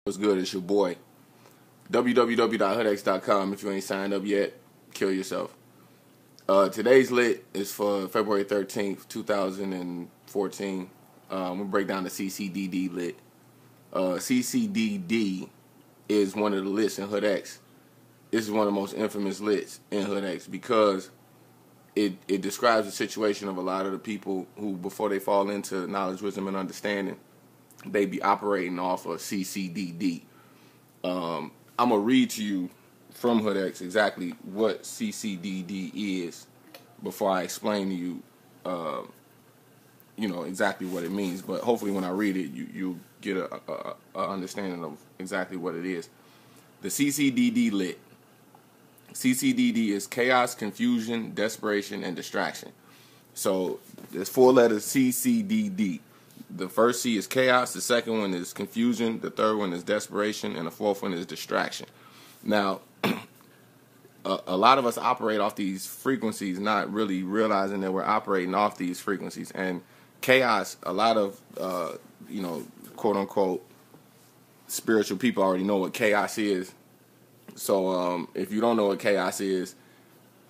What's good? It's your boy. www.hoodx.com. If you ain't signed up yet, kill yourself. Today's lit is for February 13th, 2014. We'll break down the CCDD lit. CCDD is one of the lits in HoodX. This is one of the most infamous lits in HoodX because it describes the situation of a lot of the people who, before they fall into knowledge, wisdom, and understanding, they be operating off of CCDD. I'm going to read to you from HoodX exactly what CCDD is before I explain to you, exactly what it means. But hopefully when I read it, you'll get a understanding of exactly what it is. The CCDD lit. CCDD is chaos, confusion, desperation, and distraction. So there's 4 letters CCDD. The first C is chaos, the second one is confusion, the third one is desperation, and the fourth one is distraction. Now, a lot of us operate off these frequencies, not really realizing that we're operating off these frequencies. And chaos, a lot of, quote-unquote, spiritual people already know what chaos is. So if you don't know what chaos is,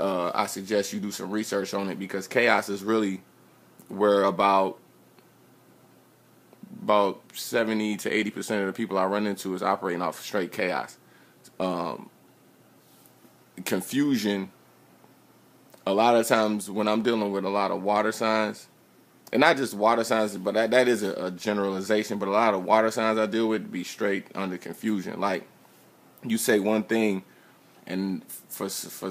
I suggest you do some research on it, because chaos is really where about 70 to 80% of the people I run into is operating off straight chaos. Confusion, a lot of times when I'm dealing with a lot of water signs, and not just water signs, but that is a generalization, but a lot of water signs I deal with be straight under confusion. Like, you say one thing, and for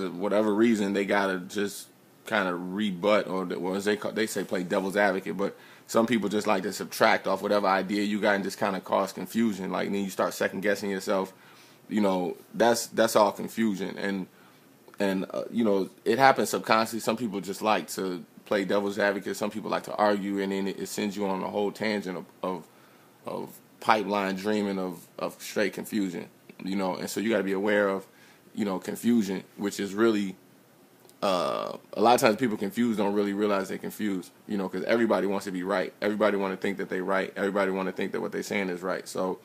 whatever reason, they gotta just kind of rebut, or as they say, play devil's advocate. But some people just like to subtract off whatever idea you got and just kind of cause confusion. Like, then you start second guessing yourself. That's all confusion. And it happens subconsciously. Some people just like to play devil's advocate. Some people like to argue, and then it sends you on a whole tangent of pipeline dreaming of straight confusion. And so you got to be aware of, confusion, which is really, a lot of times people confused don't really realize they're confused, because everybody wants to be right. Everybody want to think that they're right. Everybody want to think that what they're saying is right. So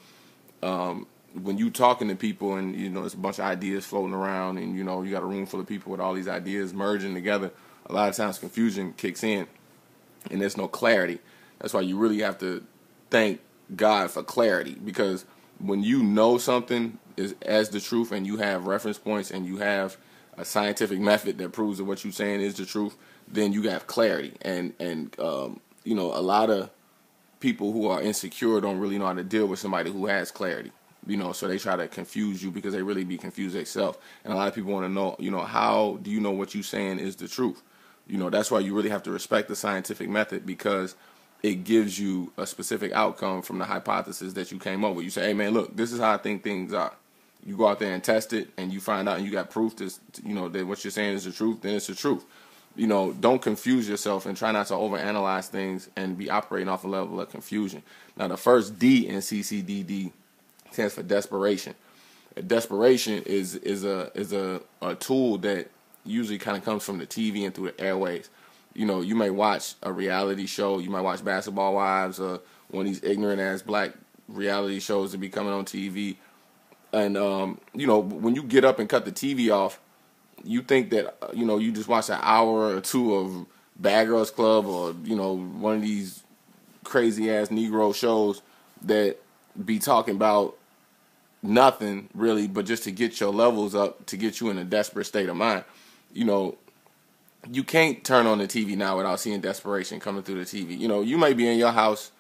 when you talking to people and, there's a bunch of ideas floating around, and, you got a room full of people with all these ideas merging together, a lot of times confusion kicks in and there's no clarity. That's why you really have to thank God for clarity, because when you know something is as the truth, and you have reference points, and you have a scientific method that proves that what you're saying is the truth, then you have clarity. And a lot of people who are insecure don't really know how to deal with somebody who has clarity. So they try to confuse you because they really be confused themselves. And a lot of people want to know, how do you know what you're saying is the truth? That's why you really have to respect the scientific method, because it gives you a specific outcome from the hypothesis that you came up with. You say, hey, man, look, this is how I think things are. You go out there and test it, and you find out, and you got proof that, that what you're saying is the truth, then it's the truth. Don't confuse yourself, and try not to overanalyze things and be operating off a level of confusion. Now, the first D in CCDD stands for desperation. Desperation is a tool that usually kind of comes from the TV and through the airways. You may watch a reality show. You might watch Basketball Wives, or one of these ignorant-ass black reality shows that be coming on TV. And, when you get up and cut the TV off, you think that, you just watch an hour or two of Bad Girls Club, or, one of these crazy-ass Negro shows that be talking about nothing, really, but just to get your levels up, to get you in a desperate state of mind. You can't turn on the TV now without seeing desperation coming through the TV. You may be in your house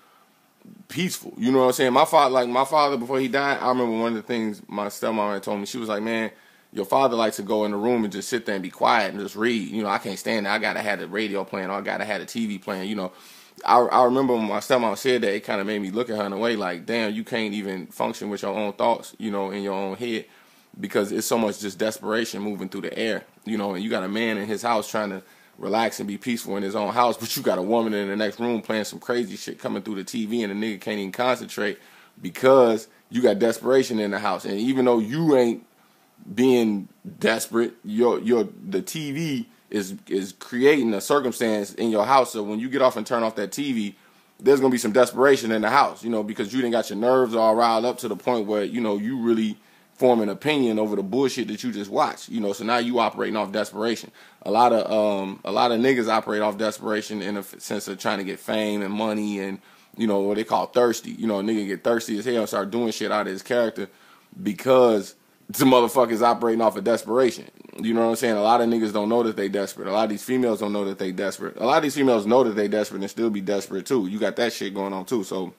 peaceful. You know what I'm saying? My father, before he died, I remember one of the things my stepmom had told me. She was like, man, your father likes to go in the room and just sit there and be quiet and just read. I can't stand that. I got to have the radio playing, or I got to have the TV playing. I remember when my stepmom said that, it kind of made me look at her in a way like, damn, you can't even function with your own thoughts, in your own head, because it's so much just desperation moving through the air, and you got a man in his house trying to relax and be peaceful in his own house, but you got a woman in the next room playing some crazy shit coming through the TV, and the nigga can't even concentrate because you got desperation in the house. And even though you ain't being desperate, the TV is creating a circumstance in your house, so when you get off and turn off that TV, there's going to be some desperation in the house, you know, because you didn't got your nerves all riled up to the point where, you know, you really form an opinion over the bullshit that you just watched, you know. So now you operating off desperation. A lot of niggas operate off desperation in a sense of trying to get fame and money and, you know, what they call thirsty. You know, a nigga get thirsty as hell and start doing shit out of his character because the motherfuckers operating off of desperation. You know what I'm saying? A lot of niggas don't know that they desperate. A lot of these females don't know that they desperate. A lot of these females know that they desperate and still be desperate too. You got that shit going on too. So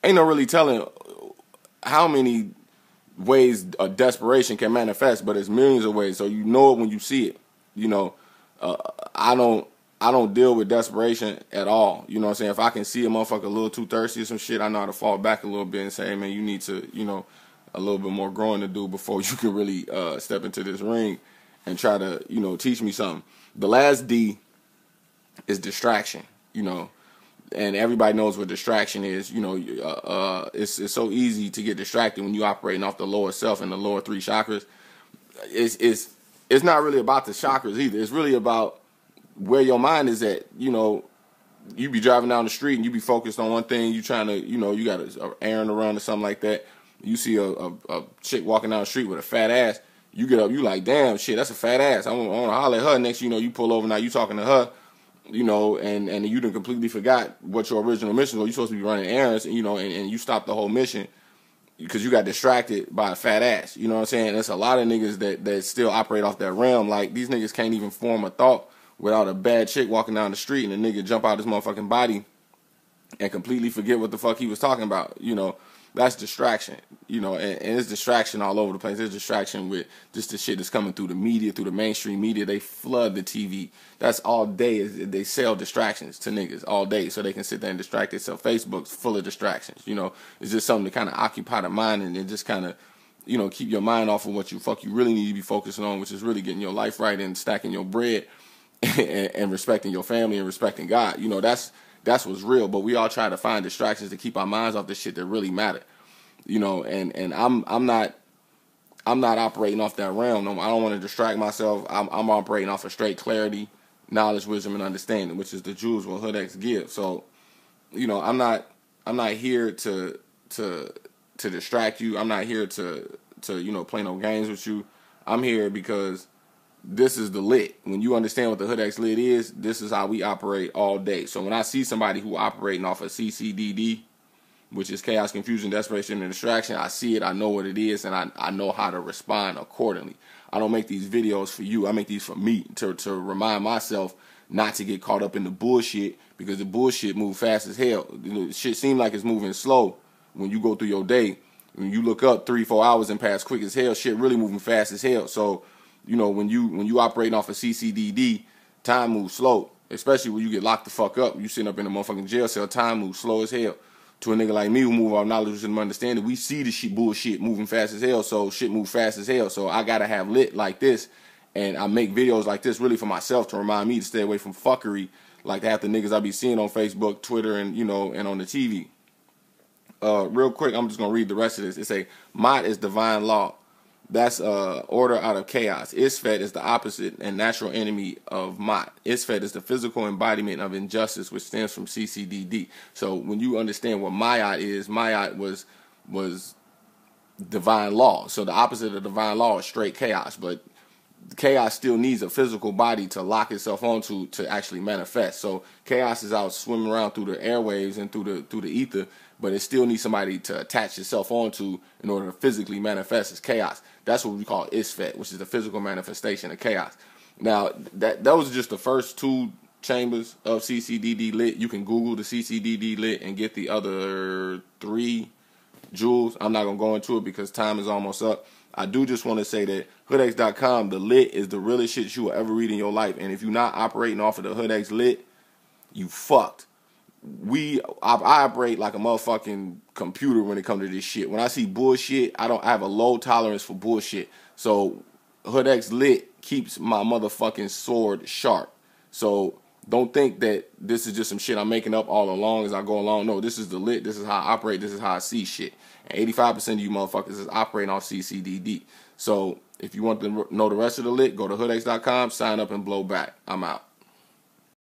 ain't no really telling how many ways a desperation can manifest, but it's millions of ways. So you know it when you see it. You know, I don't deal with desperation at all. You know what I'm saying? If I can see a motherfucker a little too thirsty or some shit, I know how to fall back a little bit and say, hey man, you need to, you know, a little bit more growing to do before you can really step into this ring and try to, you know, teach me something. The last D is distraction, you know, and everybody knows what distraction is. You know, it's so easy to get distracted when you operating off the lower self and the lower three chakras. It's not really about the chakras either. It's really about where your mind is at. You know, you be driving down the street and you be focused on one thing. You trying to, you know, you got an errand to run or something like that. You see a chick walking down the street with a fat ass. You get up, you like, damn, shit, that's a fat ass. I want to holler at her. Next, you know, you pull over. Now you talking to her, you know, and you done completely forgot what your original mission was. You supposed to be running errands, you know, and you stopped the whole mission because you got distracted by a fat ass. You know what I'm saying? There's a lot of niggas that still operate off that realm. Like, these niggas can't even form a thought without a bad chick walking down the street and a nigga jump out his motherfucking body and completely forget what the fuck he was talking about, you know. That's distraction, you know, and it's distraction all over the place. There's distraction with just the shit that's coming through the media, through the mainstream media. They flood the TV. That's all day. They sell distractions to niggas all day so they can sit there and distract themselves. Facebook's full of distractions, you know. It's just something to kind of occupy the mind and just kind of, you know, keep your mind off of what you really need to be focusing on, which is really getting your life right and stacking your bread and respecting your family and respecting God. You know, that's what's real, but we all try to find distractions to keep our minds off the shit that really matter, you know. And I'm not operating off that realm. No, I don't want to distract myself. I'm operating off of straight clarity, knowledge, wisdom, and understanding, which is the jewels what Hood X gives. So, you know, I'm not here to distract you. I'm not here to you know, play no games with you. I'm here because this is the lit. When you understand what the Hood X lit is, this is how we operate all day. So when I see somebody who operating off of CCDD, which is chaos, confusion, desperation, and distraction, I see it, I know what it is, and I know how to respond accordingly. I don't make these videos for you. I make these for me to remind myself not to get caught up in the bullshit, because the bullshit move fast as hell. You know, shit seem like it's moving slow when you go through your day. When you look up 3-4 hours and pass quick as hell, shit really moving fast as hell. So, you know, when you operating off of CCDD, time moves slow. Especially when you get locked the fuck up. You sitting up in a motherfucking jail cell, time moves slow as hell. To a nigga like me who move off knowledge and understanding, we see the shit bullshit moving fast as hell, so shit move fast as hell. So I gotta have lit like this, and I make videos like this really for myself to remind me to stay away from fuckery like half the niggas I be seeing on Facebook, Twitter, and, you know, and on the TV. Real quick, I'm just gonna read the rest of this. It say, Mot is divine law. That's order out of chaos. Isfet is the opposite and natural enemy of Mot. Isfet is the physical embodiment of injustice, which stems from CCDD. So when you understand what Mayat is, Mayat was divine law. So the opposite of divine law is straight chaos. But chaos still needs a physical body to lock itself onto to actually manifest. So chaos is out swimming around through the airwaves and through the ether, but it still needs somebody to attach itself onto in order to physically manifest as chaos. That's what we call Isfet, which is the physical manifestation of chaos. Now, that was just the first 2 chambers of CCDD lit. You can Google the CCDD lit and get the other 3 jewels. I'm not going to go into it because time is almost up. I do just want to say that HoodX.com, the lit is the realest shit you will ever read in your life. And if you're not operating off of the HoodX lit, you fucked. I operate like a motherfucking computer when it comes to this shit. When I see bullshit, I have a low tolerance for bullshit. So HoodX lit keeps my motherfucking sword sharp. So don't think that this is just some shit I'm making up all along as I go along. No, this is the lit. This is how I operate. This is how I see shit. And 85% of you motherfuckers is operating off CCDD. So if you want to know the rest of the lit, go to HoodX.com, sign up, and blow back. I'm out.